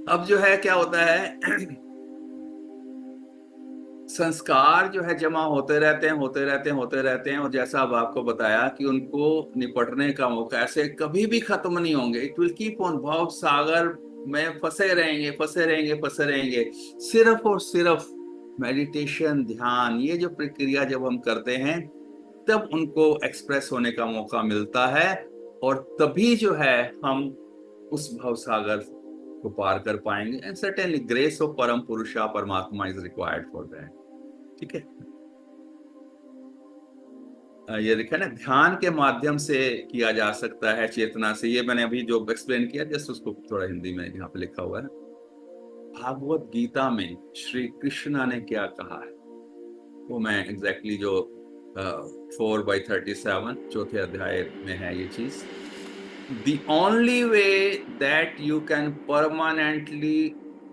अब जो है क्या होता है, संस्कार जो है जमा होते रहते हैं, होते रहते हैं, होते रहते हैं, और जैसा अब आपको बताया कि उनको निपटने का मौका ऐसे कभी भी खत्म नहीं होंगे। इट विल कीप ऑन, भाव सागर में फंसे रहेंगे, फंसे रहेंगे, फंसे रहेंगे। सिर्फ और सिर्फ मेडिटेशन, ध्यान, ये जो प्रक्रिया जब हम करते हैं तब उनको एक्सप्रेस होने का मौका मिलता है, और तभी जो है हम उस भव सागर को पार कर पाएंगे। एंड सर्टेनली ग्रेस ऑफ परम पुरुषा परमात्मा इज रिक्वायर्ड फॉर दैट। ठीक है। ये लिखा है ना, ध्यान के माध्यम से किया जा सकता है, चेतना से। ये मैंने अभी जो एक्सप्लेन किया, जस्ट उसको थोड़ा हिंदी में यहाँ पे लिखा हुआ है। भागवत गीता में श्री कृष्ण ने क्या कहा है, वो मैं एग्जैक्टली जो 4/37 चौथे अध्याय में है ये चीज। The only way that you can permanently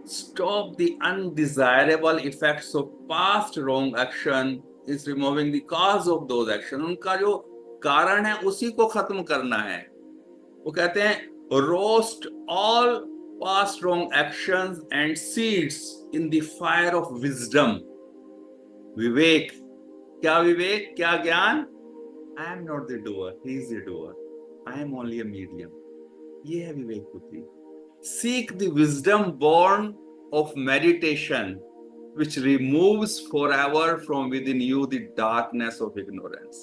stop the undesirable effects of past wrong action is removing the cause of those action। उनका जो कारण है उसी को खत्म करना है। वो कहते हैं roast all past wrong actions and seeds in the fire of wisdom। विवेक, क्या विवेक, क्या ज्ञान? I am not the doer, he is the doer, I am only a medium। ये है विवेक बुद्धि। Seek the wisdom born of meditation, which removes forever from within you the darkness of ignorance।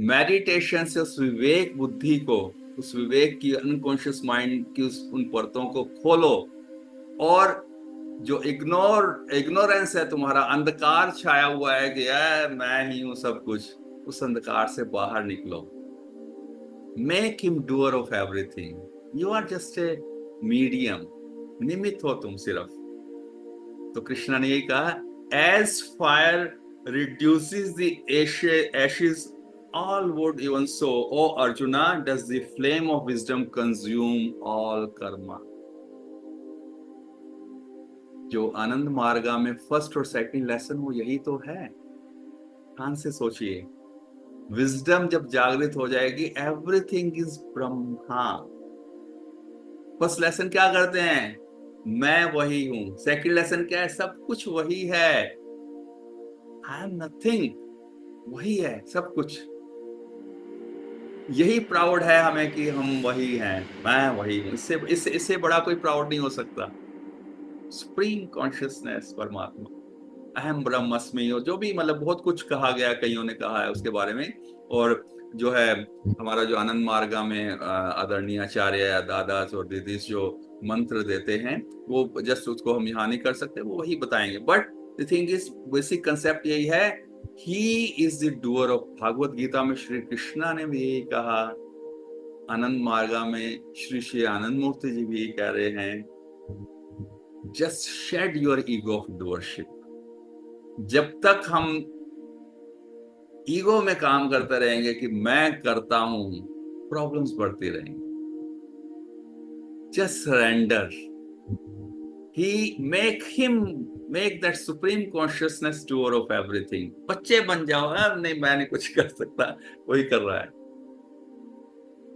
Meditation से उस विवेक बुद्धि को, उस विवेक की, unconscious mind की उन परतों को खोलो, और जो इग्नोरेंस है, तुम्हारा अंधकार छाया हुआ है कि यार मैं ही हूं सब कुछ, उस अंधकार से बाहर निकलो। Make him doer of everything, you are just a medium, निमित्त हो तुम सिर्फ। तो कृष्णा ने यही कहा, as fire reduces the ashes all wood, even so O Arjuna does the flame of wisdom consume all karma. जो आनंद मार्गा में फर्स्ट और सेकंड लेसन, वो यही तो है। ध्यान से सोचिए, विजडम जब जागृत हो जाएगी, everything is Brahma. First lesson क्या करते हैं, मैं वही हूं। सेकंड लेसन क्या है, सब कुछ वही है, आई एम नथिंग, वही है सब कुछ। यही प्राउड है हमें कि हम वही हैं, मैं वही हूं। इससे बड़ा कोई प्राउड नहीं हो सकता। सुप्रीम कॉन्शियसनेस, परमात्मा, अहम ब्रह्मस्मि, और जो भी मतलब बहुत कुछ कहा गया, कईयों ने कहा है उसके बारे में। और जो है हमारा जो आनंद मार्गा में आदरणीय आचार्य या दादास और दीदीस जो मंत्र देते हैं, वो जस्ट उसको हम यहाँ नहीं कर सकते, वो वही बताएंगे। But the thing is, basic concept यही है, he is the doer of. Bhagavad Gita में श्री कृष्णा ने भी यही कहा, आनंद मार्गा में श्री श्री आनंद मूर्ति जी भी यही कह रहे हैं, just shed your ego of doership. जब तक हम ईगो में काम करते रहेंगे कि मैं करता हूं, प्रॉब्लम्स बढ़ती रहेंगी। Just surrender, he make that supreme consciousness doer of everything. बच्चे बन जाओ, नहीं मैं नहीं कुछ कर सकता, वही कर रहा है।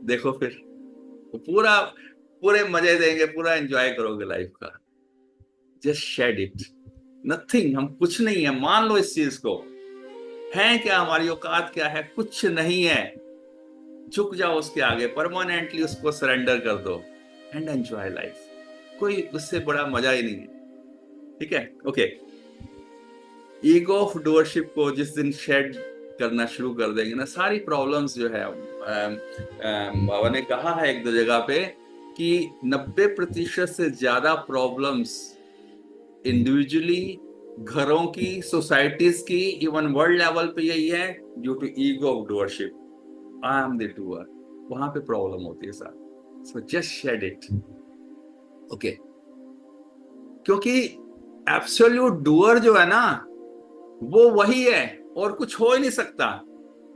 देखो फिर वो पूरे मजे देंगे, पूरा एंजॉय करोगे लाइफ का। जस्ट शेड इट, नथिंग, हम कुछ नहीं है, मान लो इस चीज को। है क्या, हमारी औकात क्या है, कुछ नहीं है। झुक जाओ उसके आगे, परमानेंटली उसको सरेंडर कर दो, एंड एंजॉय लाइफ। कोई उससे बड़ा मजा ही नहीं है। ठीक है, ओके। ईगो ऑफ डूअरशिप को जिस दिन शेड करना शुरू कर देंगे ना, सारी प्रॉब्लम्स जो है, बाबा ने कहा है एक दो जगह पे कि 90% से ज्यादा प्रॉब्लम्स इंडिविजुअली, घरों की, सोसाइटीज की, इवन वर्ल्ड लेवल पे यही है, due to ego of doership. I am the doer, वहां पे प्रॉब्लम होती है sir. So just shed it, okay. क्योंकि एब्सोल्यूट डूअर जो है ना, वो वही है, और कुछ हो ही नहीं सकता।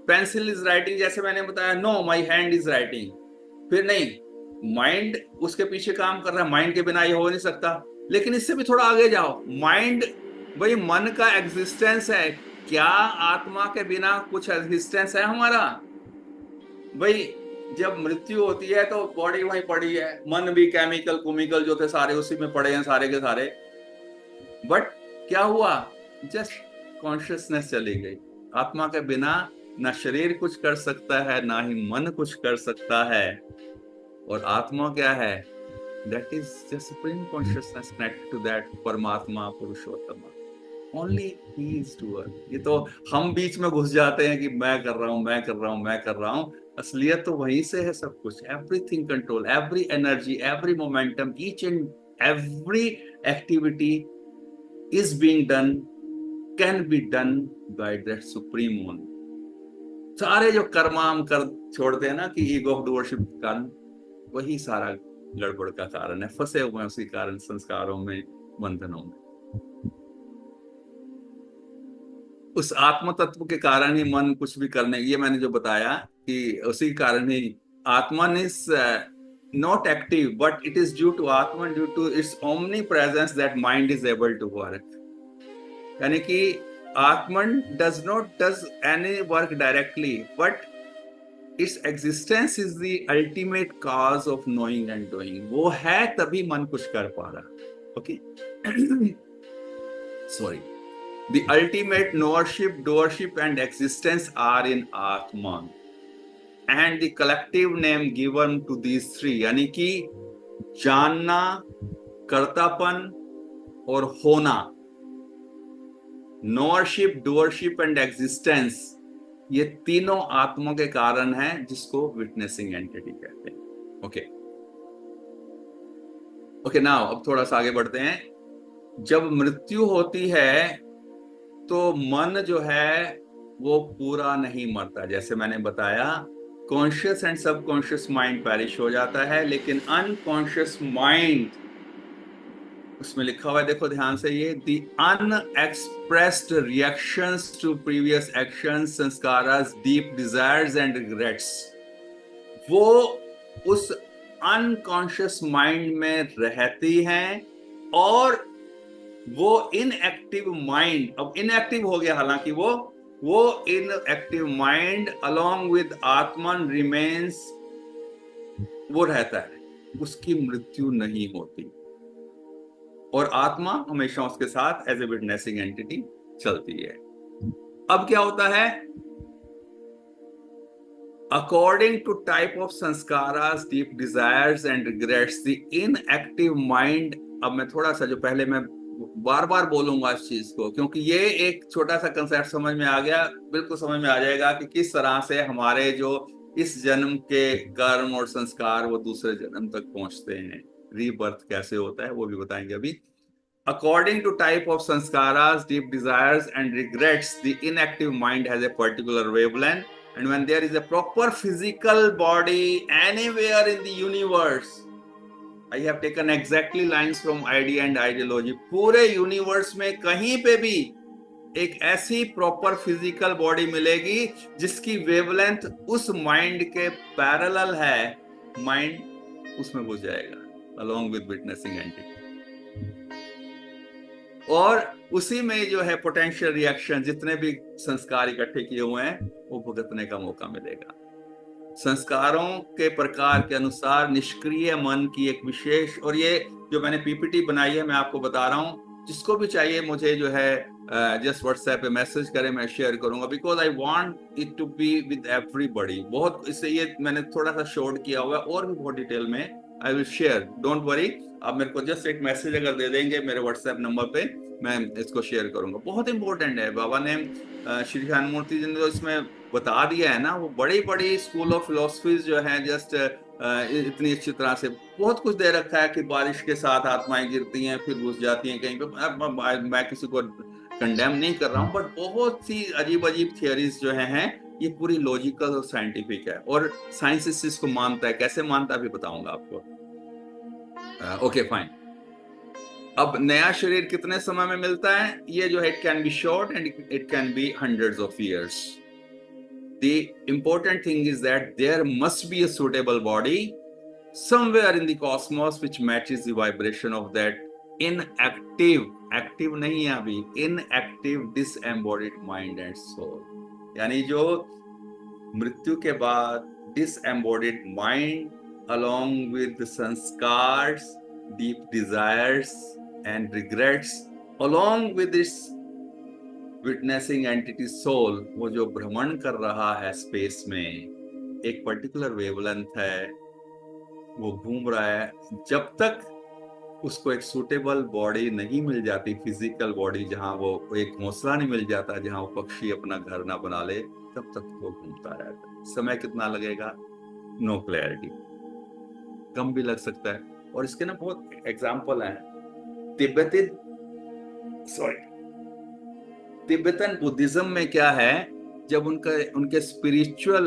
पेंसिल इज राइटिंग, जैसे मैंने बताया, know my hand is writing, फिर नहीं, माइंड उसके पीछे काम कर रहा है, माइंड के बिना ये हो नहीं सकता। लेकिन इससे भी थोड़ा आगे जाओ, माइंड, भाई मन का एग्जिस्टेंस है क्या? आत्मा के बिना कुछ एग्जिस्टेंस है हमारा? भाई जब मृत्यु होती है तो बॉडी वहीं पड़ी है, मन भी केमिकल कुमिकल जो थे सारे उसी में पड़े हैं सारे के सारे। बट क्या हुआ, जस्ट कॉन्शियसनेस चली गई। आत्मा के बिना ना शरीर कुछ कर सकता है ना ही मन कुछ कर सकता है। और आत्मा क्या है, that is the supreme consciousness connected to that परमात्मा पुरुषोत्तम, ओनली ही इज डूअर। ये तो हम बीच में घुस जाते हैं कि मैं कर रहा हूं मैं कर रहा हूं मैं कर रहा हूं, असलियत तो वहीं से है सब कुछ। Everything control, every energy, every momentum, each and every activity is being done, can be done by that supreme one। सारे जो कर्म हम कर छोड़ते हैं ना कि ईगो ऑफ डूअरशिप के कारण, वही सारा गड़बड़ का कारण है, फंसे हुए हैं उसी कारण संस्कारों में, बंधनों में। उस आत्म तत्व के कारण ही मन कुछ भी करने, ये मैंने जो बताया कि उसी कारण ही आत्मन is not active, but it is due to Atman, due to its omnipresence that mind is able to work। यानी कि Atman does not does any work directly, but its existence is the ultimate cause of knowing and doing। वो है तभी मन कुछ कर पा रहा। Okay, sorry. The ultimate knowership, doership and existence are in Atman, and the collective name given to these three, यानी कि जानना, कर्तापन और होना, नोअरशिप, डूअरशिप एंड एग्जिस्टेंस, ये तीनों आत्मा के कारण हैं जिसको विटनेसिंग एंटिटी कहते हैं। ओके ओके, नाउ अब थोड़ा सा आगे बढ़ते हैं। जब मृत्यु होती है तो मन जो है वो पूरा नहीं मरता। जैसे मैंने बताया, conscious and subconscious mind perish हो जाता है, लेकिन अनकॉन्शियस माइंड, उसमें लिखा हुआ है, देखो ध्यान से, ये the unexpressed reactions to previous actions, samskaras, deep desires and regrets, वो उस अनकॉन्शियस माइंड में रहती हैं। और वो इनएक्टिव माइंड, अब इनएक्टिव हो गया हालांकि वो inactive mind along with Atman remains, वो रहता है, उसकी मृत्यु नहीं होती और आत्मा हमेशा उसके साथ एज ए विटनेसिंग एंटिटी चलती है। अब क्या होता है, according to type of samskaras, deep desires and regrets, the inactive mind, अब मैं थोड़ा सा, जो पहले मैं बार बार बोलूंगा इस चीज को, क्योंकि ये एक छोटा सा कंसेप्ट समझ में आ गया, बिल्कुल समझ में आ जाएगा कि किस तरह से हमारे जो इस जन्म के कर्म और संस्कार वो दूसरे जन्म तक पहुंचते हैं, रीबर्थ कैसे होता है वो भी बताएंगे अभी। According to type of sanskaras, deep desires and regrets, the inactive mind has a particular wavelength, and when there is a proper physical body anywhere in the universe, I have taken exactly lines from idea and ideology, पूरे universe में कहीं पे भी एक ऐसी proper physical body मिलेगी जिसकी wavelength उस माइंड के पैरेलल है, माइंड उसमें घुस जाएगा along with witnessing entity, और उसी में जो है पोटेंशियल रिएक्शन, जितने भी संस्कार इकट्ठे किए हुए हैं वो भुगतने का मौका मिलेगा। संस्कारों के प्रकार के अनुसार निष्क्रिय मन की एक विशेष, और ये जो मैंने पीपीटी बनाई है मैं आपको बता रहा हूँ, जिसको भी चाहिए मुझे जो है जस्ट व्हाट्सएप पे मैसेज करें, मैं शेयर करूंगा, because I want it to be with everybody. बहुत इससे ये मैंने थोड़ा सा शॉर्ट किया हुआ है, और भी बहुत डिटेल में I will share, don't worry. आप मेरे को जस्ट एक मैसेज अगर दे देंगे मेरे व्हाट्सएप नंबर पे, मैं इसको शेयर करूंगा। बहुत इंपॉर्टेंट है, बाबा ने श्री ध्यानमूर्ति जी ने जो इसमें बता दिया है ना, वो बड़ी बड़ी स्कूल ऑफ फिलोसफीज जो है, जस्ट इतनी अच्छी तरह से बहुत कुछ दे रखा है कि बारिश के साथ आत्माएं गिरती हैं फिर घुस जाती हैं कहीं पे। मैं किसी को कंडेम नहीं कर रहा हूँ, बट बहुत सी अजीब अजीब थियरीज जो हैं ये पूरी लॉजिकल और साइंटिफिक है, और साइंस इस चीज को मानता है। कैसे मानता है अभी बताऊंगा आपको। Okay fine. अब नया शरीर कितने समय में मिलता है, ये जो है it can be short and it can be hundreds of years. The important thing is that there must be a suitable body somewhere in the cosmos which matches the vibration of that inactive, active नहीं है अभी, inactive disembodied mind and soul। यानी जो मृत्यु के बाद disembodied mind along with the sanskars, deep desires and regrets, along with its witnessing entity soul, वो जो भ्रमण कर रहा है स्पेस में, एक पर्टिकुलर वेवलेंथ है, वो घूम रहा है। जब तक उसको एक सूटेबल बॉडी नहीं मिल जाती, फिजिकल बॉडी, जहां वो एक घोंसला नहीं मिल जाता, जहां वो पक्षी अपना घर ना बना ले, तब तक वो घूमता रहता है। समय कितना लगेगा, नो क्लैरिटी, कम भी लग सकता है। और इसके ना बहुत एग्जाम्पल हैं। तिब्बतन बुद्धिज्म में क्या है, जब उनके स्पिरिचुअल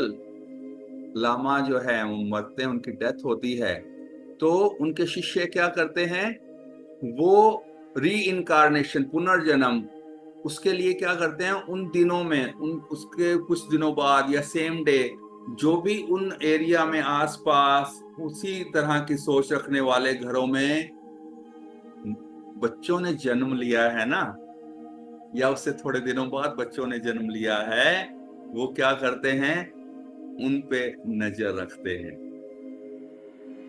लामा जो है वो मरते हैं, उनकी डेथ होती है, तो उनके शिष्य क्या करते हैं, वो री इनकारनेशन, पुनर्जन्म, उसके लिए क्या करते हैं, उन दिनों में, उसके कुछ दिनों बाद या सेम डे, जो भी उन एरिया में आसपास उसी तरह की सोच रखने वाले घरों में बच्चों ने जन्म लिया है ना, या उससे थोड़े दिनों बाद बच्चों ने जन्म लिया है, वो क्या करते हैं, उन पे नजर रखते हैं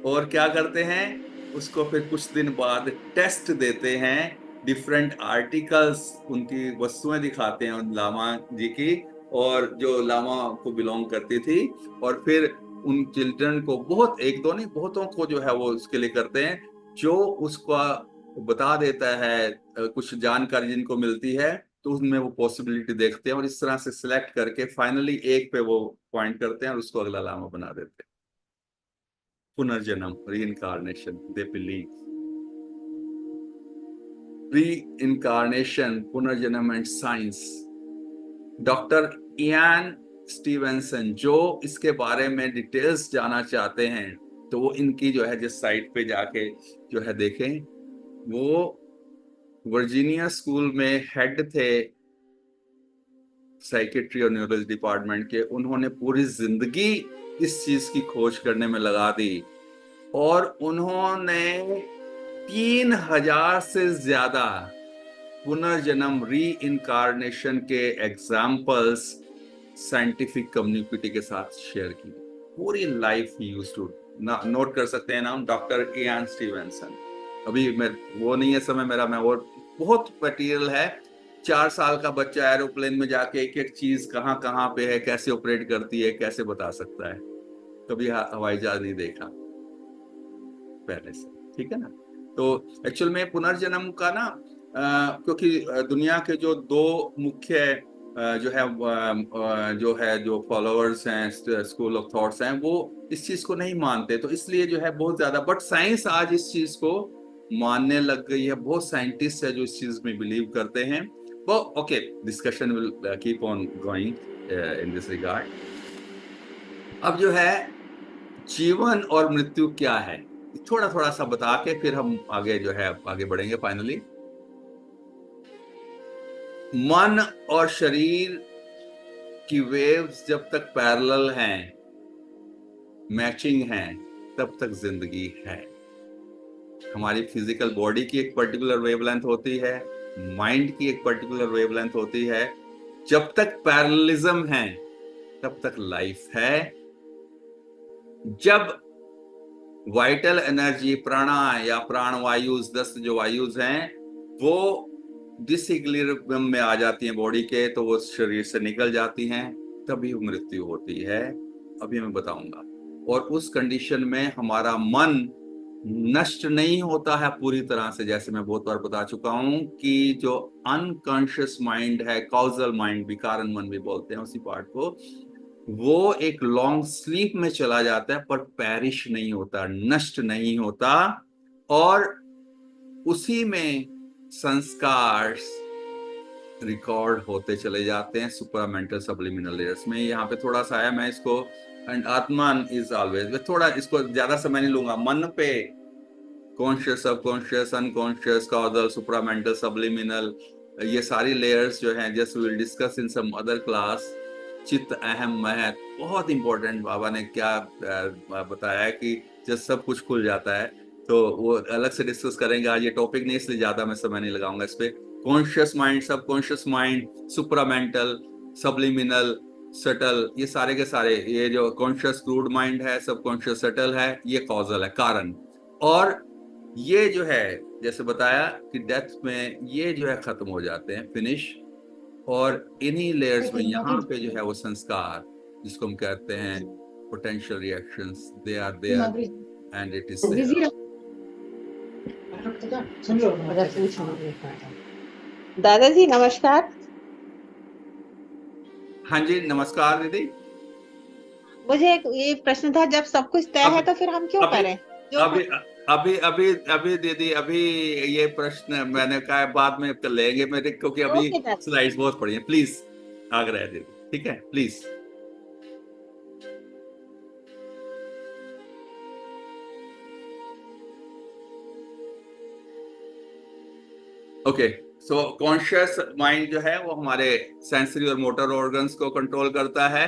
और क्या करते हैं, उसको फिर कुछ दिन बाद टेस्ट देते हैं, डिफरेंट आर्टिकल्स, उनकी वस्तुएं दिखाते हैं उन लामा जी की, और जो लामा को बिलोंग करती थी, और फिर उन चिल्ड्रन को, बहुत एक दो नहीं, बहुतों को जो है वो उसके लिए करते हैं, जो उसका बता देता है, कुछ जानकारी जिनको मिलती है, तो उसमें वो पॉसिबिलिटी देखते हैं, और इस तरह से सिलेक्ट करके फाइनली एक पे वो पॉइंट करते हैं और उसको अगला लामा बना देते हैं। पुनर्जन्म, reincarnation, they believe. Reincarnation, पुनर्जन्म and science. Doctor Ian Stevenson, जो इसके बारे में डिटेल्स जानना चाहते हैं, तो वो इनकी जो है जिस साइट पे जाके जो है देखें, वो वर्जीनिया स्कूल में हेड थे साइकेट्री और न्यूरोलॉजी डिपार्टमेंट के। उन्होंने पूरी जिंदगी इस चीज की खोज करने में लगा दी, और उन्होंने 3000 से ज्यादा पुनर्जन्म, री इनकारनेशन के एग्जाम्पल्स साइंटिफिक कम्युनिटी के साथ शेयर की। पूरी लाइफ ही यूज्ड टू, नोट कर सकते हैं नाम, डॉक्टर इयान स्टीवेंसन। अभी मैं वो नहीं है समय मेरा, मैं और बहुत मटेरियल है। 4 साल का बच्चा एरोप्लेन में जाके एक एक चीज कहाँ कहाँ पे है, कैसे ऑपरेट करती है, कैसे बता सकता है। कभी हवाई जहाज नहीं देखा पहले से, ठीक है ना। तो एक्चुअल में पुनर्जन्म का ना, क्योंकि दुनिया के जो दो मुख्य जो फॉलोअर्स हैं, स्कूल ऑफ थॉट्स हैं, वो इस चीज को नहीं मानते, तो इसलिए जो है बहुत ज्यादा, बट साइंस आज इस चीज को मानने लग गई है। बहुत साइंटिस्ट है जो इस चीज में बिलीव करते हैं। वो okay, discussion will keep on going in this regard. अब जो है जीवन और मृत्यु क्या है, थोड़ा थोड़ा सा बता के फिर हम आगे जो है आगे बढ़ेंगे। फाइनली, मन और शरीर की वेव्स जब तक पैरेलल हैं, मैचिंग हैं, तब तक जिंदगी है। हमारी फिजिकल बॉडी की एक पर्टिकुलर वेवलेंथ होती है, माइंड की एक पर्टिकुलर वेवलेंथ होती है। जब तक पैरेललिज्म है तब तक लाइफ है। जब वाइटल एनर्जी, प्राणा या प्राण वायुज, 10 जो वायुज हैं, वो डिसइक्विलिब्रियम में आ जाती हैं बॉडी के, तो वो शरीर से निकल जाती हैं, तभी मृत्यु होती है। अभी मैं बताऊंगा। और उस कंडीशन में हमारा मन नष्ट नहीं होता है पूरी तरह से। जैसे मैं बहुत बार बता चुका हूं कि जो अनकॉन्शियस माइंड है, कॉजल माइंड भी, कारण मन भी बोलते हैं उसी पार्ट को, वो एक लॉन्ग स्लीप में चला जाता है, पर पैरिश नहीं होता, नष्ट नहीं होता, और उसी में संस्कार रिकॉर्ड होते चले जाते हैं सुपरामेंटल सब्लिमिनल लेयर्स में। यहाँ पे थोड़ा सा है, मैं इसको, एंड आत्मन इज ऑलवेज, थोड़ा इसको ज्यादा समय नहीं लूंगा। मन पे conscious, subconscious, unconscious, causal, supramental, subliminal, ये सारी लेयर्स जो हैं, just we will discuss in some other class. चित्त, अहम, महत, बहुत इंपॉर्टेंट। बाबा ने क्या बताया कि जब सब कुछ खुल जाता है, तो वो अलग से डिस्कस करेंगे। आज ये टॉपिक नहीं, इसलिए ज्यादा मैं समय नहीं लगाऊंगा इस पे। Conscious mind, subconscious mind, supramental, subliminal, subtle, ये सारे के सारे, ये जो कॉन्शियस क्रूड माइंड है, सबकॉन्शियस सटल है, ये कॉजल है, कारण। और ये जो है जैसे बताया कि डेथ में ये जो है खत्म हो जाते हैं, फिनिश। और इन्हीं लेयर्स में यहाँ पे जो है वो संस्कार, जिसको हम कहते हैं potential reactions, they are there and it is there. दादाजी नमस्कार। हाँ जी, नमस्कार दीदी। मुझे एक ये प्रश्न था, जब सब कुछ तय है तो फिर हम क्यों अभी करें जो अभी अभी अभी अभी दीदी, अभी ये प्रश्न मैंने कहा बाद में कर लेंगे मेरे, क्योंकि अभी ओके दादा। स्लाइड्स बहुत पड़ी हैं, प्लीज आग्रह है दीदी, ठीक है please. Okay, so conscious mind जो है वो हमारे सेंसरी और मोटर ऑर्गन्स को कंट्रोल करता है,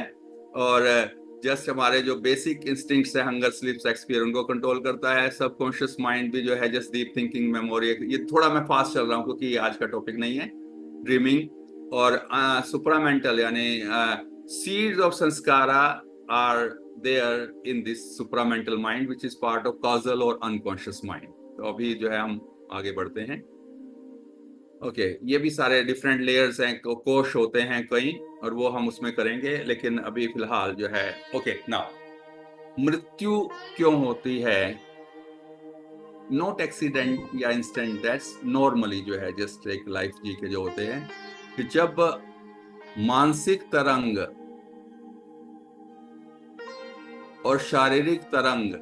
और जस्ट हमारे जो बेसिक इंस्टिंक्ट्स है, हंगर स्लीप सेक्स फियर, उनको कंट्रोल करता है। सब कॉन्शियस माइंड भी जो है जस्ट डीप थिंकिंग, मेमोरी, ये थोड़ा मैं फास्ट चल रहा हूँ क्योंकि आज का टॉपिक नहीं है, ड्रीमिंग। और सुप्रामेंटल यानी seeds of samskara are there in this supramental mind which is part of causal और अनकॉन्शियस माइंड। तो अभी जो है हम आगे बढ़ते हैं। ओके, ये भी सारे डिफरेंट लेयर्स हैं, कोश होते हैं कई, और वो हम उसमें करेंगे, लेकिन अभी फिलहाल जो है ओके नाउ, मृत्यु क्यों होती है? नॉट एक्सीडेंट या इंस्टेंट डेथ्स, नॉर्मली जो है जस्ट एक लाइफ जी के जो होते हैं, कि जब मानसिक तरंग और शारीरिक तरंग,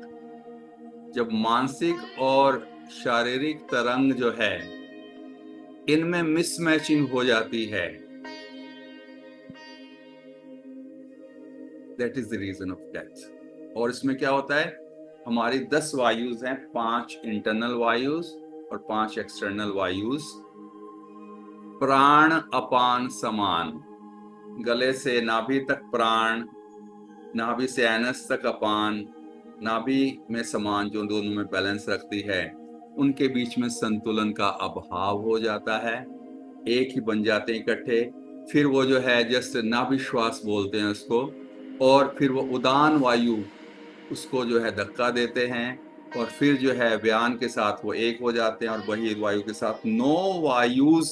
जब मानसिक और शारीरिक तरंग जो है इनमें मिसमैचिंग हो जाती है, that is the reason of death. और इसमें क्या होता है, हमारी 10 वायुज हैं, 5 इंटरनल वायुज और 5 एक्सटर्नल वायुज। प्राण अपान समान, गले से नाभि तक प्राण, नाभि से एनस तक अपान, नाभि में समान, जो दोनों में बैलेंस रखती है, उनके बीच में संतुलन का अभाव हो जाता है, एक ही बन जाते हैं इकट्ठे। फिर वो जो है जस्ट नाभि श्वास बोलते हैं उसको, और फिर वो उदान वायु उसको जो है धक्का देते हैं, और फिर जो है व्यान के साथ वो एक हो जाते हैं, और वही वायु के साथ 9 वायुज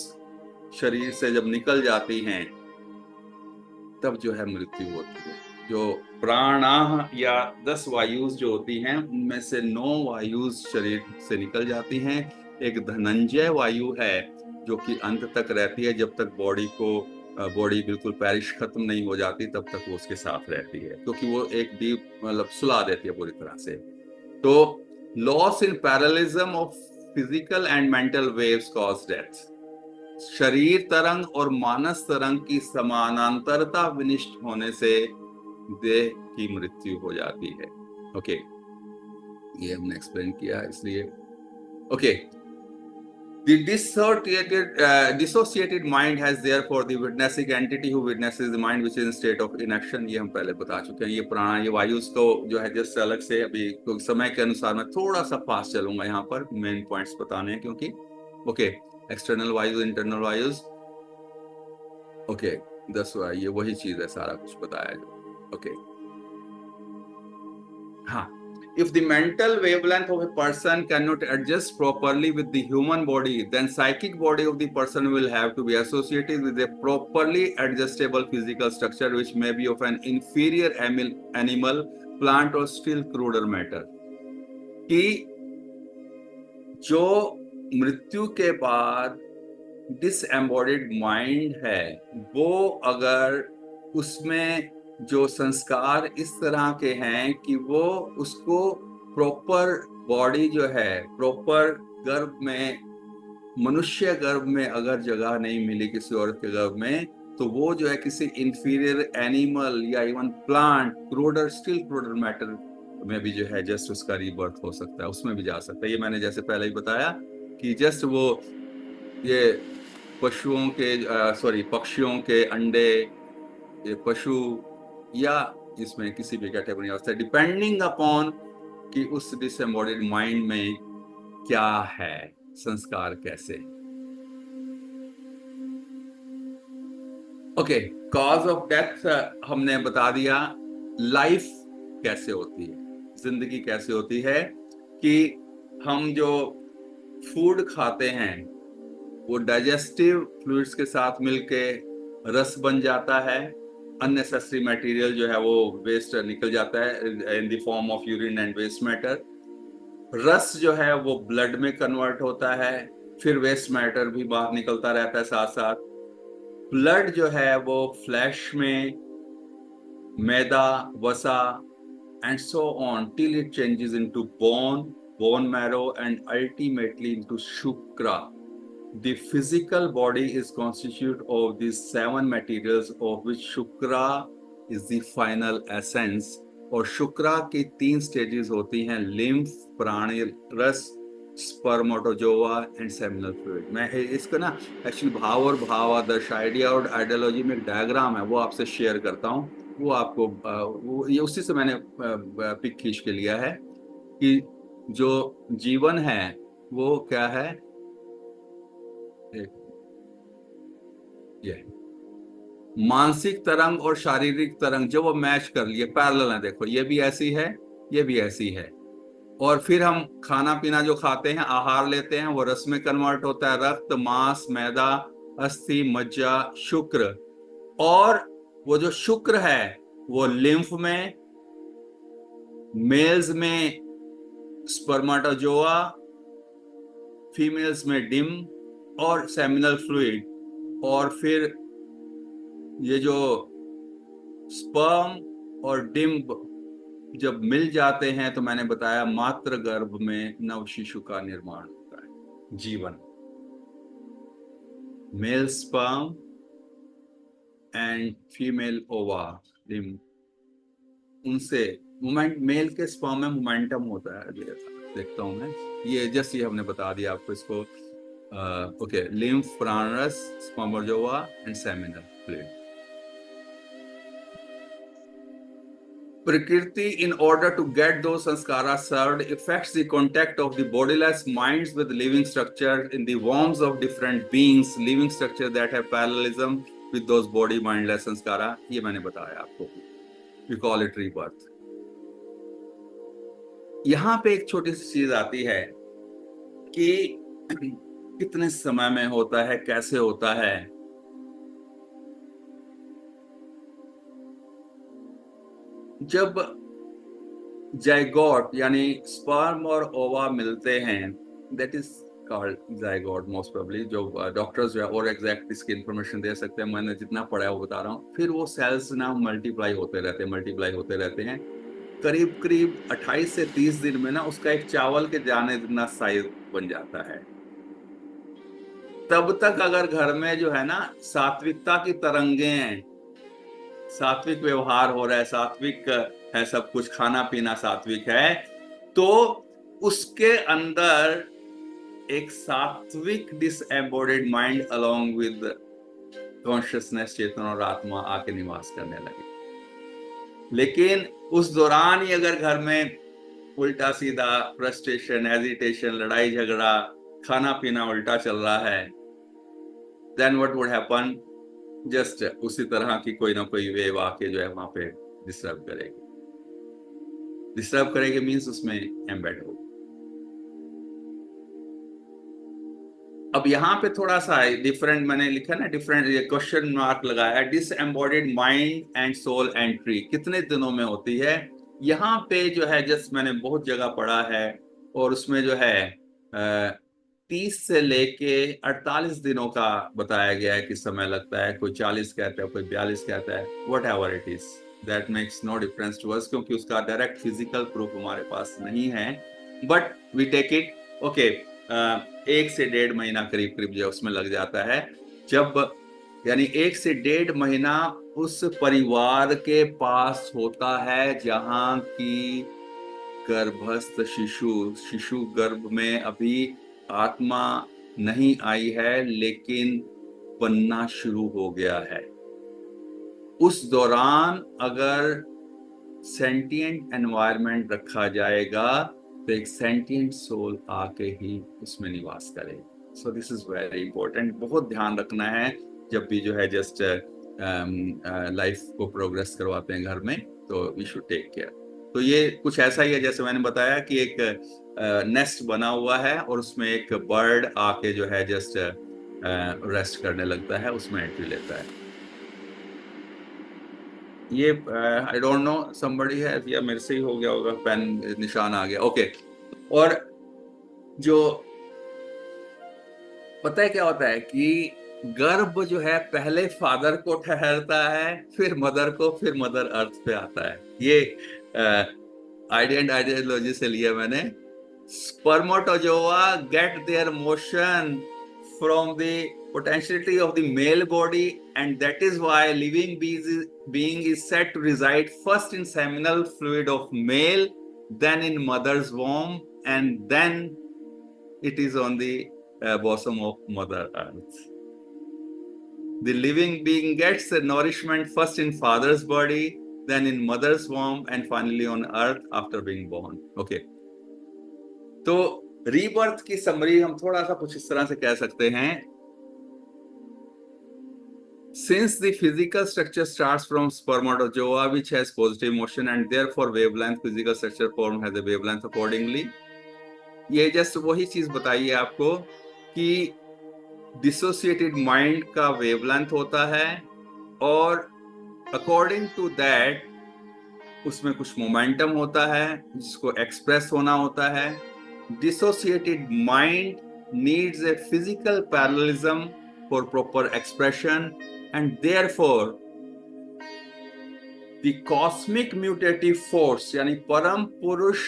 शरीर से जब निकल जाती हैं तब जो है मृत्यु होती है। जो प्राणाह या 10 वायुज जो होती हैं उनमें से 9 वायुज शरीर से निकल जाती हैं। एक धनंजय वायु है जो कि अंत तक रहती है, जब तक बॉडी बिल्कुल पैरिश खत्म नहीं हो जाती तब तक वो उसके साथ रहती है, क्योंकि वो एक डीप मतलब सुला देती है पूरी तरह से। तो loss in parallelism of physical and mental waves cause death. शरीर तरंग और मानस तरंग की समानांतरता विनिष्ट होने से देह की मृत्यु हो जाती है। ओके, ये हमने एक्सप्लेन किया, इसलिए okay. The dissociated mind has therefore the witnessing entity who witnesses the mind which is in state of inaction। ये हम पहले बता चुके हैं। ये प्राण, ये वायुस को जो है जैसे अलग से, अभी तो समय के अनुसार मैं थोड़ा सा फास्ट चलूंगा यहाँ पर, मेन पॉइंट्स बताने हैं क्योंकि ओके। एक्सटर्नल वायुस, इंटरनल वायुस, ओके 10 वायु, ये वही चीज है, सारा कुछ बताया जो ओके। हाँ, if the mental wavelength of a person cannot adjust properly with the human body, then psychic body of the person will have to be associated with a properly adjustable physical structure which may be of an inferior animal, plant or still cruder matter। कि जो मृत्यु के बाद डिसएम्बॉडीड mind है, वो अगर उसमें जो संस्कार इस तरह के हैं कि वो उसको प्रॉपर बॉडी जो है, प्रॉपर गर्भ में, मनुष्य गर्भ में अगर जगह नहीं मिली किसी औरत के गर्भ में, तो वो जो है किसी इंफीरियर एनिमल या even plant, cruder, still cruder matter में भी जो है जस्ट उसका रीबर्थ हो सकता है, उसमें भी जा सकता है। ये मैंने जैसे पहले ही बताया कि जस्ट वो ये पशुओं के पक्षियों के अंडे, ये पशु या इसमें किसी भी कैटेगरी अवस्था, डिपेंडिंग अपॉन कि उस डिसएम्बॉडीड माइंड में क्या है, संस्कार कैसे। ओके, कॉज ऑफ डेथ हमने बता दिया। लाइफ कैसे होती है, जिंदगी कैसे होती है, कि हम जो फूड खाते हैं वो डाइजेस्टिव फ्लूइड्स के साथ मिलके रस बन जाता है, अननेसेसरी मटेरियल जो है वो वेस्ट निकल जाता है in the form of urine and waste matter. रस जो है वो ब्लड में कन्वर्ट होता है, फिर वेस्ट मैटर भी बाहर निकलता रहता है साथ साथ। ब्लड जो है वो फ्लैश में मैदा, वसा and so on till it changes into bone, bone marrow, and ultimately into shukra. The physical body is constituted of these 7 materials, of which shukra is the final essence. और शुक्रा की 3 stages होती हैं, lymph, प्राणी रस, spermatozoa and seminal fluid. मैं इसको ना actually भाव और भावादर्श, आइडिया और आइडियोलॉजी में एक डायग्राम है, वो आपसे शेयर करता हूँ। वो आपको वो ये उसी से मैंने पिक खींच के लिया है कि जो जीवन है वो क्या है। ये मानसिक तरंग और शारीरिक तरंग जो वो मैच कर लिए, पैरेलल है। देखो ये भी ऐसी है, ये भी ऐसी है। और फिर हम खाना पीना जो खाते हैं, आहार लेते हैं, वो रस में कन्वर्ट होता है, रक्त, मांस, मैदा, अस्थि, मज्जा, शुक्र। और वो जो शुक्र है वो लिम्फ में, मेल्स में स्पर्मेटोजोआ, फीमेल्स में डिम और सेमिनल फ्लूइड। और फिर ये जो स्पर्म और डिम्ब जब मिल जाते हैं तो मैंने बताया मातृ गर्भ में नव शिशु का निर्माण होता है, जीवन। मेल स्पर्म एंड फीमेल ओवा, डिम्ब, उनसे मेल के स्पर्म में मोमेंटम होता है, देखता हूं मैं। ये जस्ट ये हमने बता दिया आपको इसको। ओके, लिम्फ, प्राणरस, spermatozoa and seminal fluid. Prakriti, in order to get those sanskaras served, affects the contact of the bodiless minds with living structure in the worms of different beings, living structure that have parallelism with those body mindless sanskara. ये मैंने बताया आपको, we call it rebirth. यहाँ पे एक छोटी सी चीज आती है कि कितने समय में होता है, कैसे होता है। जब जाइगोट यानी स्पर्म और ओवा मिलते हैं, that is called zygote most probably. जो डॉक्टर्स जो है और एग्जैक्ट इसकी इंफॉर्मेशन दे सकते हैं, मैंने जितना पढ़ा है वो बता रहा हूँ। फिर वो सेल्स ना मल्टीप्लाई होते रहते हैं। करीब करीब 28 से 30 दिन में ना उसका एक चावल के दाने जितना साइज बन जाता है। तब तक अगर घर में जो है ना सात्विकता की तरंगे हैं, सात्विक व्यवहार हो रहा है, सात्विक है, सब कुछ खाना पीना सात्विक है, तो उसके अंदर एक सात्विक डिसएम्बॉडीड माइंड अलोंग विद कॉन्शियसनेस, चेतन और आत्मा आके निवास करने लगे। लेकिन उस दौरान ही अगर घर में उल्टा सीधा फ्रस्ट्रेशन, हेजिटेशन, लड़ाई झगड़ा, खाना पीना उल्टा चल रहा है, then what would happen, just उसी तरह की कोई ना कोई वेव आके जो है वहां पे डिस्टर्ब करेगी मीन्स उसमें एम्बेड हो। अब यहाँ पे थोड़ा सा डिफरेंट मैंने लिखा ना, डिफरेंट क्वेश्चन मार्क लगाया, डिसएम्बॉडीड माइंड एंड सोल एंट्री कितने दिनों में होती है। यहाँ पे जो है जस्ट मैंने बहुत जगह पढ़ा है और उसमें जो है 30 से लेके 48 दिनों का बताया गया है कि समय लगता है। कोई 40 कहता है, कोई 42 कहता है, whatever it is, that makes no difference to us, क्योंकि उसका डायरेक्ट फिजिकल प्रूफ हमारे पास नहीं है। But we take it okay, 1 से 1.5 महीना करीब करीब जो उसमें लग जाता है। जब यानी 1 से 1.5 महीना उस परिवार के पास होता है जहां की गर्भस्थ शिशु गर्भ में अभी आत्मा नहीं आई है लेकिन बनना शुरू हो गया है। उस दौरान अगर सेंटिएंट एनवायरनमेंट रखा जाएगा तो एक सेंटिएंट सोल आके ही उसमें निवास करेगा। So this is very important, बहुत ध्यान रखना है जब भी जो है जस्ट लाइफ को प्रोग्रेस करवाते हैं घर में, तो वी शुड टेक केयर। तो ये कुछ ऐसा ही है जैसे मैंने बताया कि एक नेस्ट बना हुआ है और उसमें एक बर्ड आके जो है जस्ट रेस्ट करने लगता है, उसमें एंट्री लेता है। ये आई डोंट नो, समबडी है या मेरे से ही हो गया होगा, पेन निशान आ गया, ओके। और जो पता है क्या होता है कि गर्भ जो है पहले फादर को ठहरता है, फिर मदर को, फिर मदर अर्थ पे आता है। ये आइडिया एंड आइडियोलॉजी से लिया मैंने। Spermatozoa get their motion from the potentiality of the male body, and that is why living being is said to reside first in seminal fluid of male, then in mother's womb, and then it is on the bosom of Mother Earth. The living being gets the nourishment first in father's body, then in mother's womb, and finally on earth after being born. Okay. तो rebirth की summary हम थोड़ा सा कुछ इस तरह से कह सकते हैं। Since the physical structure starts from spermatozoa which has positive motion and therefore wavelength physical structure form has a wavelength accordingly, ये जस्ट वही चीज बताइए आपको कि डिसोसिएटेड माइंड का वेवलेंथ होता है और अकॉर्डिंग टू दैट उसमें कुछ मोमेंटम होता है जिसको एक्सप्रेस होना होता है। Dissociated mind needs a physical parallelism for proper expression, and therefore the cosmic mutative force यानी परम पुरुष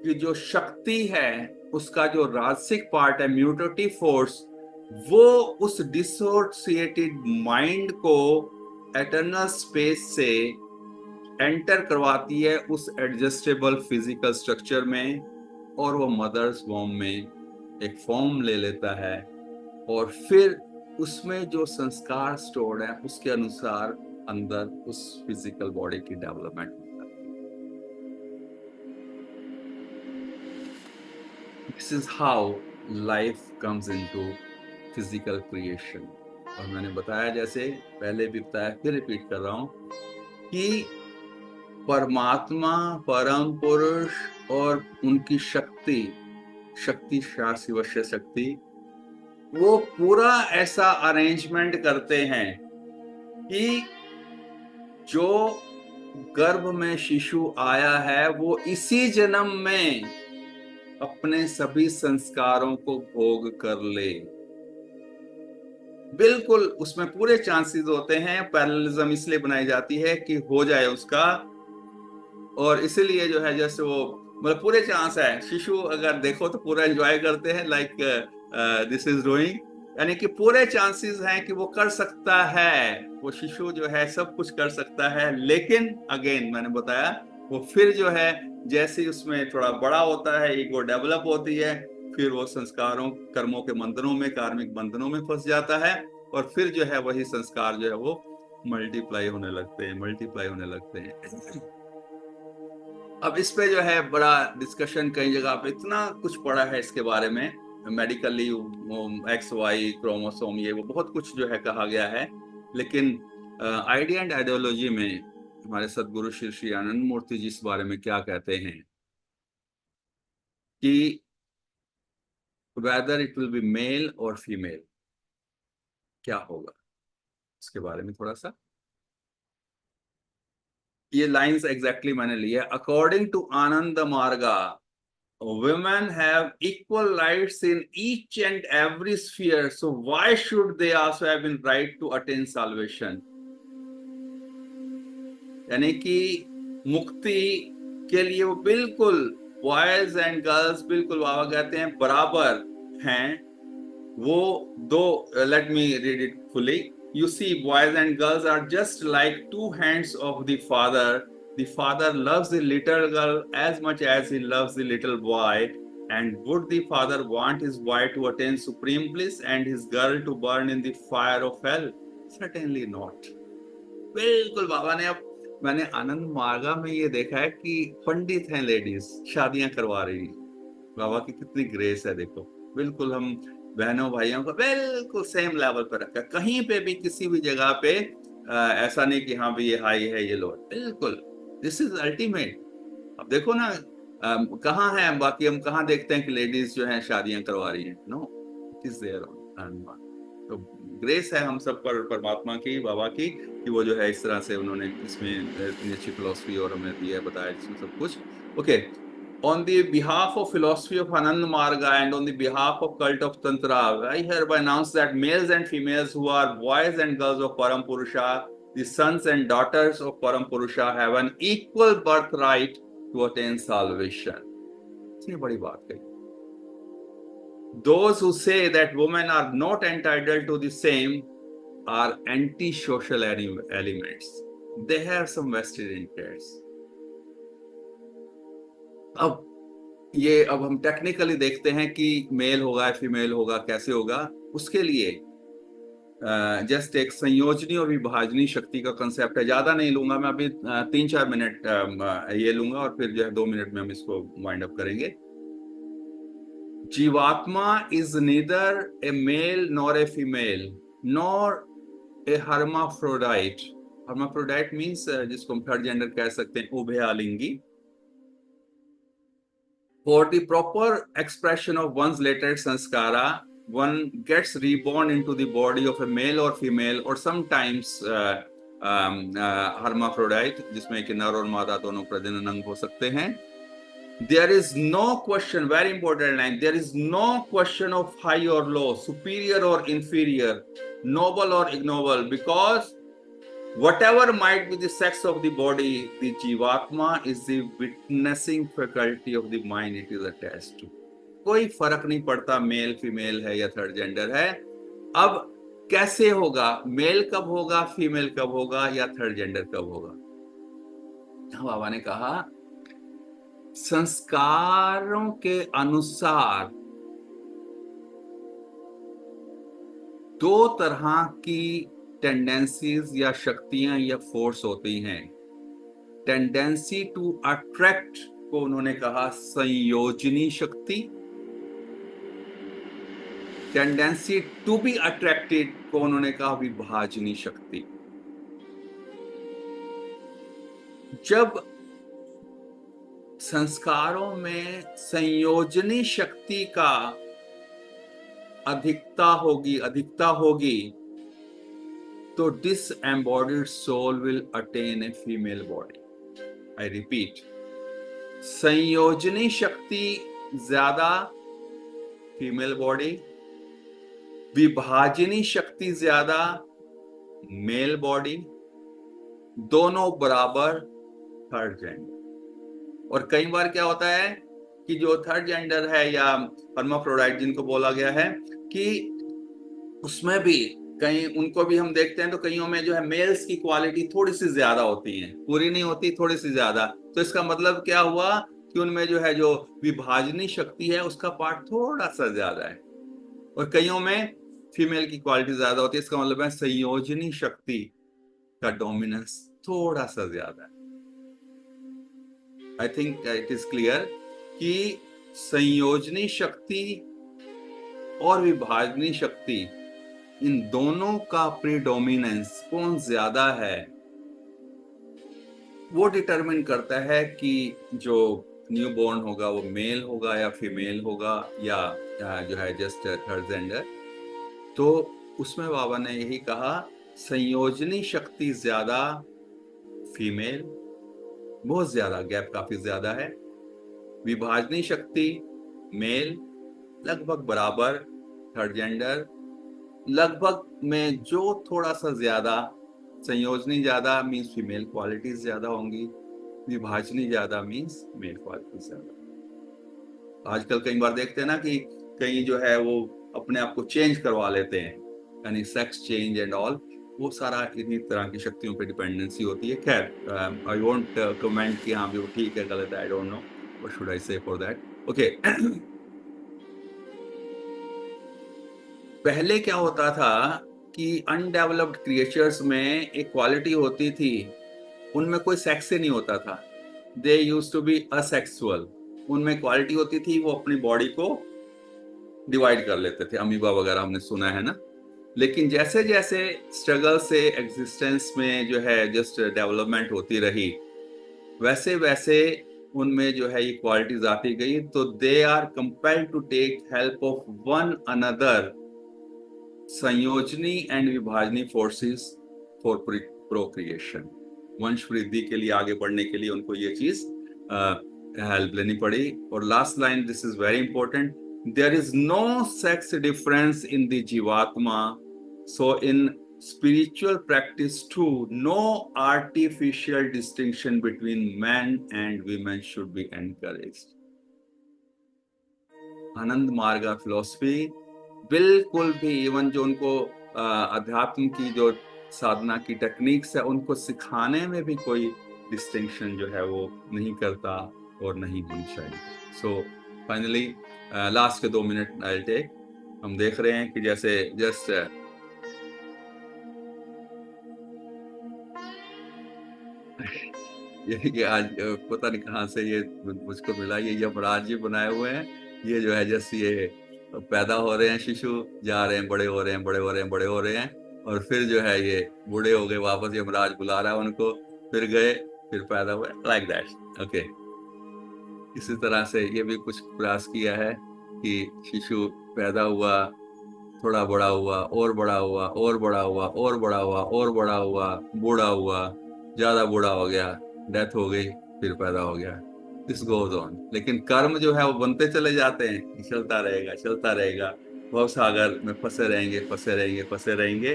की जो शक्ति है उसका जो राजसिक पार्ट है म्यूटेटिव फोर्स, वो उस डिसोसिएटेड माइंड को एटर्नल स्पेस से एंटर करवाती है उस एडजस्टेबल फिजिकल स्ट्रक्चर में, और वो मदर्स वॉम में एक फॉर्म ले लेता है और फिर उसमें जो संस्कार स्टोर्ड है उसके अनुसार अंदर उस फिजिकल बॉडी की डेवलपमेंट होता है। This is how life comes into physical creation. और मैंने बताया, जैसे पहले भी बताया, फिर रिपीट कर रहा हूं कि परमात्मा, परम पुरुष और उनकी शक्ति, शक्ति शास्त्रवश्य शक्ति, वो पूरा ऐसा अरेंजमेंट करते हैं कि जो गर्भ में शिशु आया है वो इसी जन्म में अपने सभी संस्कारों को भोग कर ले। बिल्कुल उसमें पूरे चांसेस होते हैं। पैरेललिज्म इसलिए बनाई जाती है कि हो जाए उसका, और इसीलिए जो है जैसे वो मतलब पूरे चांस है। शिशु अगर देखो तो पूरा एंजॉय करते हैं, लाइक दिस इज डूइंग, यानी कि पूरे चांसेस हैं कि वो कर सकता है, वो शिशु जो है सब कुछ कर सकता है। लेकिन अगेन मैंने बताया, वो फिर जो है जैसे ही उसमें थोड़ा बड़ा होता है, ईगो डेवलप होती है, फिर वो संस्कारों, कर्मों के बंधनों में, कार्मिक बंधनों में फंस जाता है, और फिर जो है वही संस्कार जो है वो मल्टीप्लाई होने लगते हैं। अब इस पे जो है बड़ा डिस्कशन कई जगह पे, इतना कुछ पढ़ा है इसके बारे में मेडिकली, एक्स वाई क्रोमोसोम, ये वो बहुत कुछ जो है कहा गया है। लेकिन आइडिया एंड आइडियोलॉजी में हमारे सदगुरु श्री श्री आनंद मूर्ति जी इस बारे में क्या कहते हैं कि whether it will be male और फीमेल, क्या होगा इसके बारे में थोड़ा सा, ये लाइंस एग्जैक्टली मैंने ली है। अकॉर्डिंग टू आनंद मार्गा, women have equal rights in each and every sphere, so why should they also have been right to attain salvation? यानी कि मुक्ति के लिए वो बिल्कुल बॉयज एंड गर्ल्स बिल्कुल बाबा कहते हैं बराबर हैं। वो दो, let me read it fully. You see, boys and girls are just like two hands of the father. The father loves the little girl as much as he loves the little boy. And would the father want his boy to attain supreme bliss and his girl to burn in the fire of hell? Certainly not. बिल्कुल बाबा ने, अब मैंने आनंद मार्गा में ये देखा है कि पंडित हैं लेडीज, शादियां करवा रही। बाबा की कितनी ग्रेस है, देखो बिल्कुल हम बहनों भाइयों को बिल्कुल सेम लेवल पर रखा। कहीं पे भी किसी भी जगह पे ऐसा नहीं कि हाँ भी ये हाई है ये लो, बिल्कुल दिस इज अल्टीमेट। अब देखो ना कहाँ है, बाकी हम कहाँ देखते हैं कि लेडीज जो हैं शादियां करवा रही हैं, नो इट इज देयर। तो ग्रेस है हम सब पर परमात्मा की, बाबा की, कि वो जो है इस तरह से उन्होंने इसमें इतनी अच्छी फिलोसफी और हमें दिया बताया इसमें सब कुछ। Okay, on the behalf of philosophy of Anand Marga and on the behalf of cult of Tantra, I hereby announce that males and females who are boys and girls of Param Purusha, the sons and daughters of Param Purusha, have an equal birthright to attain salvation. इतनी बड़ी बात कही। Those who say that women are not entitled to the same are anti-social elements. They have some vested interests. अब हम technically देखते हैं कि mail होगा फीमेल होगा कैसे होगा। उसके लिए जस्ट एक संयोजनी और विभाजनी शक्ति का कंसेप्ट है। ज्यादा नहीं लूंगा मैं अभी, 3-4 मिनट ये लूंगा और फिर जो है 2 मिनट में हम इसको वाइंड अप करेंगे। जीवात्मा is neither a male nor a female nor a hermaphrodite. Hermaphrodite means जिसको हम थर्ड जेंडर कह सकते हैं, उभयलिंगी। For the proper expression of one's latent sanskara, one gets reborn into the body of a male or female or sometimes hermaphrodite, जिसमें कि नर और मादा दोनों प्रजनन अंग हो सकते हैं। There is no question, very important line, there is no question of high or low, superior or inferior, noble or ignoble, because whatever might be the sex of the body, the Jivatma is the witnessing faculty of the mind it is attached to. कोई फर्क नहीं पड़ता male female है या third gender है। अब कैसे होगा, मेल कब होगा, फीमेल कब होगा या थर्ड जेंडर कब होगा? बाबा ने कहा संस्कारों के अनुसार 2 तरह की टेंडेंसीज या शक्तियां या फोर्स होती हैं। टेंडेंसी टू अट्रैक्ट को उन्होंने कहा संयोजनी शक्ति, टेंडेंसी टू बी अट्रैक्टेड को उन्होंने कहा विभाजनी शक्ति। जब संस्कारों में संयोजनी शक्ति का अधिकता होगी तो disembodied soul will attain a female body. I repeat, संयोजनी शक्ति ज्यादा फीमेल बॉडी, विभाजनी शक्ति ज्यादा मेल बॉडी, दोनों बराबर थर्ड जेंडर। और कई बार क्या होता है कि जो थर्ड जेंडर है या हर्माफ्रोडाइट जिनको बोला गया है, कि उसमें भी कहीं उनको भी हम देखते हैं तो कईयों में जो है मेल्स की क्वालिटी थोड़ी सी ज्यादा होती है, पूरी नहीं होती, थोड़ी सी ज्यादा। तो इसका मतलब क्या हुआ कि उनमें जो है जो विभाजनी शक्ति है उसका पार्ट थोड़ा सा ज्यादा है, और कईयों में फीमेल की क्वालिटी ज्यादा होती है। इसका मतलब है संयोजनी शक्ति का डोमिनेंस थोड़ा सा ज्यादा है। I think it is clear कि संयोजनी शक्ति और विभाजनी शक्ति, इन दोनों का प्रीडोमिनेंस कौन ज्यादा है वो डिटरमिन करता है कि जो न्यू बॉर्न होगा वो मेल होगा या फीमेल होगा या जो है जस्ट थर्ड जेंडर। तो उसमें बाबा ने यही कहा संयोजनी शक्ति ज्यादा फीमेल, बहुत ज्यादा, गैप काफी ज्यादा है। विभाजनी शक्ति मेल लगभग बराबर थर्ड जेंडर, लगभग में जो थोड़ा सा ज्यादा संयोजनी ज्यादा मीन्स फीमेल क्वालिटीज ज्यादा होंगी, विभाजनी ज्यादा मीन्स मेल क्वालिटीज ज्यादा। आजकल कई बार देखते हैं ना कि कई जो है वो अपने आप को चेंज करवा लेते हैं, यानी सेक्स चेंज एंड ऑल, वो सारा इन्हीं तरह की शक्तियों पे डिपेंडेंसी होती है। खैर आई वोंट कमेंट कि हाँ भी वो ठीक है गलत है, I don't know what should I से फॉर दैट। ओके, पहले क्या होता था कि अनडेवलप्ड क्रिएचर्स में एक क्वालिटी होती थी, उनमें कोई सेक्स ही नहीं होता था, they used to be asexual. उनमें क्वालिटी होती थी वो अपनी बॉडी को डिवाइड कर लेते थे, अमीबा वगैरह हमने सुना है ना। लेकिन जैसे जैसे स्ट्रगल से एग्जिस्टेंस में जो है जस्ट डेवलपमेंट होती रही, वैसे वैसे उनमें जो है ये क्वालिटीज आती गई, तो they are compelled to take help of one another, संयोजनी एंड विभाजनी फोर्सेस फॉर प्रोक्रिएशन। वंश वृद्धि के लिए, आगे बढ़ने के लिए उनको ये चीज हेल्प लेनी पड़ी। और last line, this is very important, there is no sex difference in the जीवात्मा, so in spiritual practice too, no artificial distinction between men and women should be encouraged. आनंद मार्ग फिलोसफी बिल्कुल भी, इवन जो उनको अध्यात्म की जो साधना की टेक्निक्स है उनको सिखाने में भी कोई डिस्टिंक्शन जो है वो नहीं करता और नहीं होनी चाहिए। सो फाइनली लास्ट के 2 मिनट आई टेक, हम देख रहे हैं कि जैसे जस्ट ये आज पता नहीं कहाँ से ये मुझको मिला, ये यमराज जी बनाए हुए हैं। ये जो है जैसे ये पैदा हो रहे हैं शिशु, जा रहे हैं, बड़े हो रहे हैं, बड़े हो रहे हैं, बड़े हो रहे हैं, और फिर जो है ये बूढ़े हो गए, वापस यमराज बुला रहा है उनको, फिर गए, फिर पैदा हुए, लाइक दैट। ओके, इसी तरह से ये भी कुछ प्रयास किया है कि शिशु पैदा हुआ, थोड़ा बड़ा हुआ, और बड़ा हुआ, और बड़ा हुआ, और बड़ा हुआ, और बड़ा हुआ, बूढ़ा हुआ, ज्यादा बूढ़ा हो गया, डेथ हो गई, फिर पैदा हो गया, दिस गोज ऑन। लेकिन कर्म जो है वो बनते चले जाते हैं, चलता रहेगा, चलता रहेगा, भव सागर में फंसे रहेंगे, फंसे रहेंगे, फंसे रहेंगे।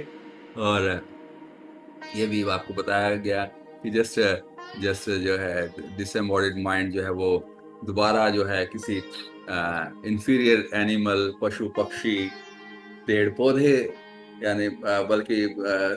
और ये भी आपको बताया गया कि जस्ट जस्ट जो है डिसएम्बॉडीड माइंड जो है वो दोबारा जो है किसी इंफीरियर एनिमल, पशु पक्षी, पेड़ पौधे, यानी बल्कि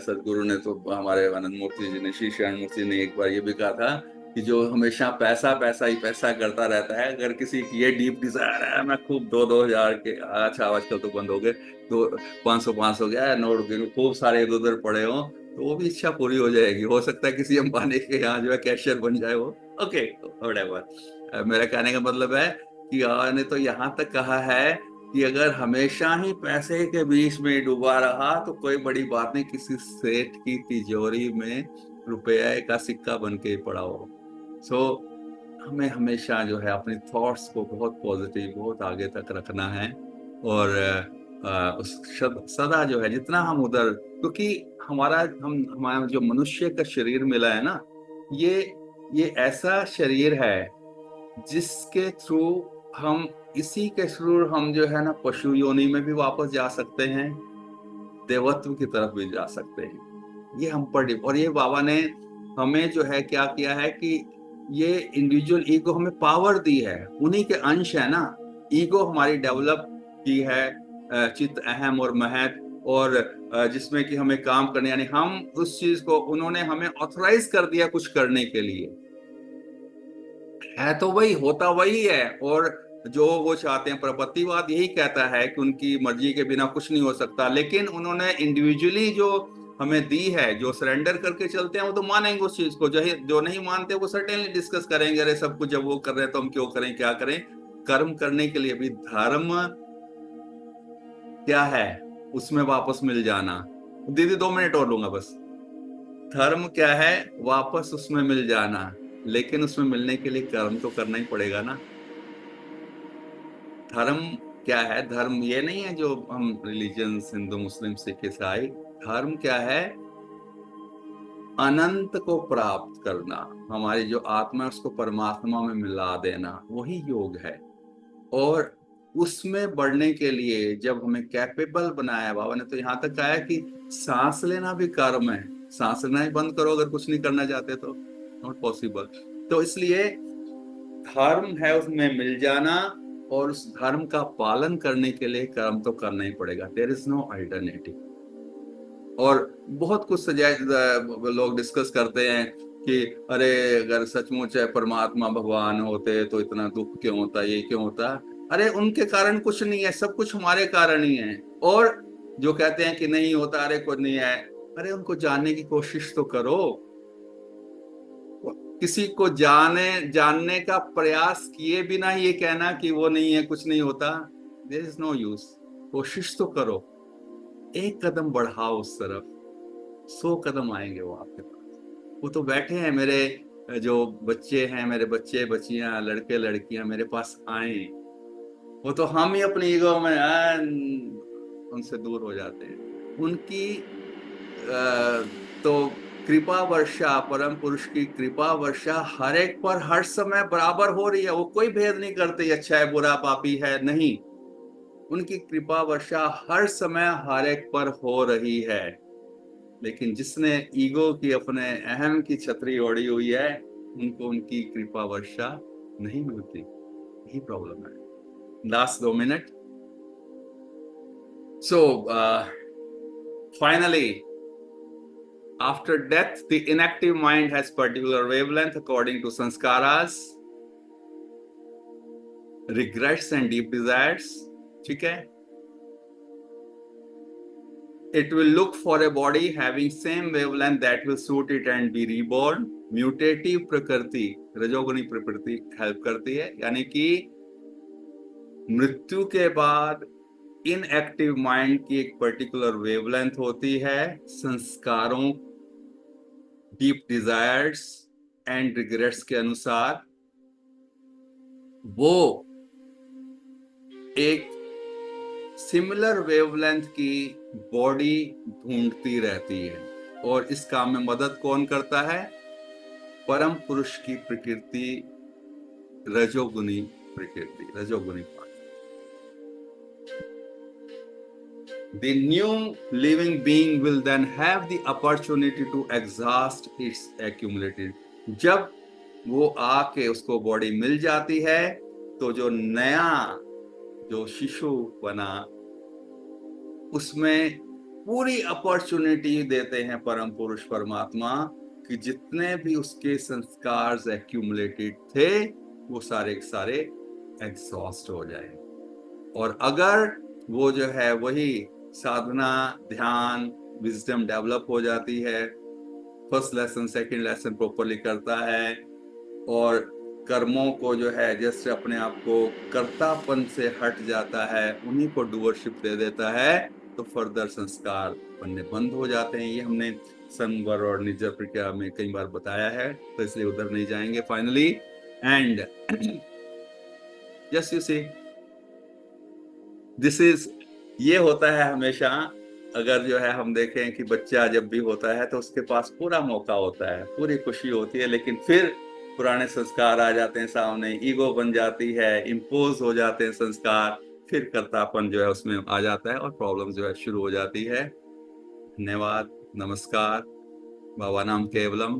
सदगुरु ने तो, हमारे आनंद मूर्ति जी ने, श्री शरण मूर्ति ने एक बार ये भी कहा था कि जो हमेशा पैसा पैसा ही पैसा करता रहता है, अगर किसी की ये डीप डिजायर है मैं खूब 2-2 हज़ार के, अच्छा आजकल तो बंद हो गए, तो 500 गया नोट खूब सारे इधर उधर पड़े हो, तो वो भी इच्छा पूरी हो जाएगी। हो सकता है किसी अंबानी के यहाँ जो है कैशियर बन जाए वो। Okay, whatever. मेरा कहने का मतलब है कि ने तो यहाँ तक कहा है कि अगर हमेशा ही पैसे के बीच में डूबा रहा तो कोई बड़ी बात नहीं, किसी सेठ की तिजोरी में रुपये का सिक्का बन के पड़ा हो। सो हमें हमेशा जो है अपनी थॉट्स को बहुत पॉजिटिव, बहुत आगे तक रखना है, और उस सदा जो है जितना हम उधर, क्योंकि हमारा जो मनुष्य का शरीर मिला है ना, ये ऐसा शरीर है जिसके थ्रू हम, इसी के थ्रू हम जो है ना पशु योनि में भी वापस जा सकते हैं, देवत्व की तरफ भी जा सकते हैं। ये हम पर, और ये बाबा ने हमें जो है क्या किया है कि ये इंडिविजुअल ईगो हमें पावर दी है, उन्हीं के अंश है ना। ईगो हमारी डेवलप की है, चित्त, अहम और महत, और जिसमें कि हमें काम करने, यानी हम उस चीज को, उन्होंने हमें ऑथराइज कर दिया कुछ करने के लिए, है तो वही, होता वही है। और जो वो चाहते हैं, प्रपत्तिवाद यही कहता है कि उनकी मर्जी के बिना कुछ नहीं हो सकता, लेकिन उन्होंने इंडिविजुअली जो हमें दी है, जो सरेंडर करके चलते हैं वो तो मानेंगे उस चीज को, जो नहीं मानते वो सर्टेनली डिस्कस करेंगे, अरे सब कुछ जब वो कर रहे हैं तो हम क्यों करें, क्या करें। कर्म करने के लिए भी धर्म क्या है, उसमें वापस मिल जाना। दीदी 2 मिनट और लूंगा बस। धर्म क्या है, वापस उसमें मिल जाना, लेकिन उसमें मिलने के लिए कर्म तो करना ही पड़ेगा ना। धर्म क्या है, धर्म ये नहीं है जो हम रिलीजन, हिंदू मुस्लिम सिख ईसाई, धर्म क्या है, अनंत को प्राप्त करना, हमारी जो आत्मा है उसको परमात्मा में मिला देना, वही योग है। और उसमें बढ़ने के लिए जब हमें कैपेबल बनाया, बाबा ने तो यहाँ तक कहा है कि सांस लेना भी कर्म है, सांस लेना ही बंद करो अगर कुछ नहीं करना चाहते तो, नॉट पॉसिबल। तो इसलिए धर्म है उसमें मिल जाना, और उस धर्म का पालन करने के लिए कर्म तो करना ही पड़ेगा, देयर इज नो अल्टरनेटिव। और बहुत कुछ सजाए लोग डिस्कस करते हैं कि अरे अगर सचमुच है परमात्मा भगवान होते तो इतना दुख क्यों होता, ये क्यों होता। अरे उनके कारण कुछ नहीं है, सब कुछ हमारे कारण ही है। और जो कहते हैं कि नहीं होता, अरे कुछ नहीं है, अरे उनको जानने की कोशिश तो करो। किसी को जानने का प्रयास किए बिना ये कहना कि वो नहीं है, कुछ नहीं होता, देयर इज नो यूज। कोशिश तो करो। एक कदम बढ़ाओ उस तरफ, 100 कदम आएंगे वो आपके पास। वो तो बैठे हैं मेरे जो बच्चे हैं, मेरे बच्चे बच्चियां, लड़के लड़कियां मेरे पास आए, वो तो हम ही अपनी ईगो में उनसे दूर हो जाते हैं। उनकी तो कृपा वर्षा, परम पुरुष की कृपा वर्षा हर एक पर हर समय बराबर हो रही है। वो कोई भेद नहीं करते अच्छा है बुरा पापी है, नहीं। उनकी कृपा वर्षा हर समय हर एक पर हो रही है। लेकिन जिसने ईगो की, अपने अहम की छतरी ओढ़ी हुई है, उनको उनकी कृपा वर्षा नहीं मिलती। यही प्रॉब्लम है। Last 2 minute. So finally, after death, the inactive mind has particular wavelength according to sanskaras, regrets and deep desires. ठीक है? It will look for a body having same wavelength that will suit it and be reborn. Mutative प्रकृति, रजोगुणी प्रकृति help करती है, यानी कि मृत्यु के बाद इनएक्टिव माइंड की एक पर्टिकुलर वेवलेंथ होती है। संस्कारों, डीप डिजायर्स एंड रिग्रेट्स के अनुसार वो एक सिमिलर वेवलेंथ की बॉडी ढूंढती रहती है। और इस काम में मदद कौन करता है? परम पुरुष की प्रकृति, रजोगुणी प्रकृति, रजोगुणी part. The new living being will then have the opportunity to exhaust its accumulated. जब वो आके उसको बॉडी मिल जाती है, तो जो नया जो शिशु बना, उसमें पूरी अपॉर्चुनिटी देते हैं परम पुरुष परमात्मा कि जितने भी उसके संस्कार एक्यूमुलेटेड थे, वो सारे के सारे एग्जॉस्ट हो जाए। और अगर वो जो है वही साधना, ध्यान, विजडम डेवलप हो जाती है, first lesson second lesson properly करता है, और कर्मों को जो है जैसे अपने आप को कर्तापन से हट जाता है, उन्हीं को डूअरशिप दे देता है, तो फर्दर संस्कार बनने बंद हो जाते हैं। ये हमने संवर और निजर प्रक्रिया में कई बार बताया है, तो इसलिए उधर नहीं जाएंगे। Finally and just you see this is, ये होता है हमेशा। अगर जो है हम देखें कि बच्चा जब भी होता है तो उसके पास पूरा मौका होता है, पूरी खुशी होती है, लेकिन फिर पुराने संस्कार आ जाते हैं सामने, ईगो बन जाती है, इम्पोज हो जाते हैं संस्कार, फिर कर्तापन जो है उसमें आ जाता है और प्रॉब्लम जो है शुरू हो जाती है। धन्यवाद, नमस्कार। बाबा नाम केवलम,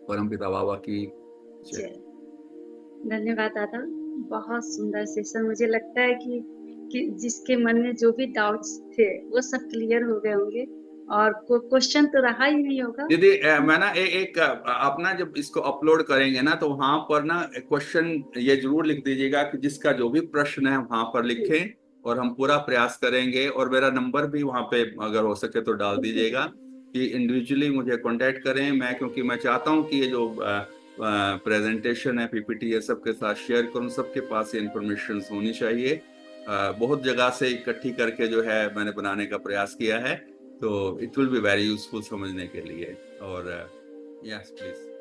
परमपिता बाबा की जय। धन्यवाद दादा, बहुत सुंदर सेशन। मुझे लगता है कि जिसके मन में जो भी डाउट्स थे वो सब क्लियर हो गए होंगे, और कोई क्वेश्चन तो रहा ही नहीं होगा। दीदी मैं ना एक अपना जब इसको अपलोड करेंगे ना, तो वहां पर ना क्वेश्चन ये जरूर लिख दीजिएगा कि जिसका जो भी प्रश्न है वहां पर लिखें, और हम पूरा प्रयास करेंगे। और मेरा नंबर भी वहां पे अगर हो सके तो डाल दीजिएगा कि इंडिविजुअली मुझे कांटेक्ट करें। मैं, क्योंकि मैं चाहता हूं कि ये जो प्रेजेंटेशन है, पीपीटी है, सबके साथ शेयर करूं, सबके पास ये इंफॉर्मेशन होनी चाहिए। बहुत जगह से इकट्ठी करके जो है मैंने बनाने का प्रयास किया है, तो it will be very useful समझने के लिए। और यस प्लीज।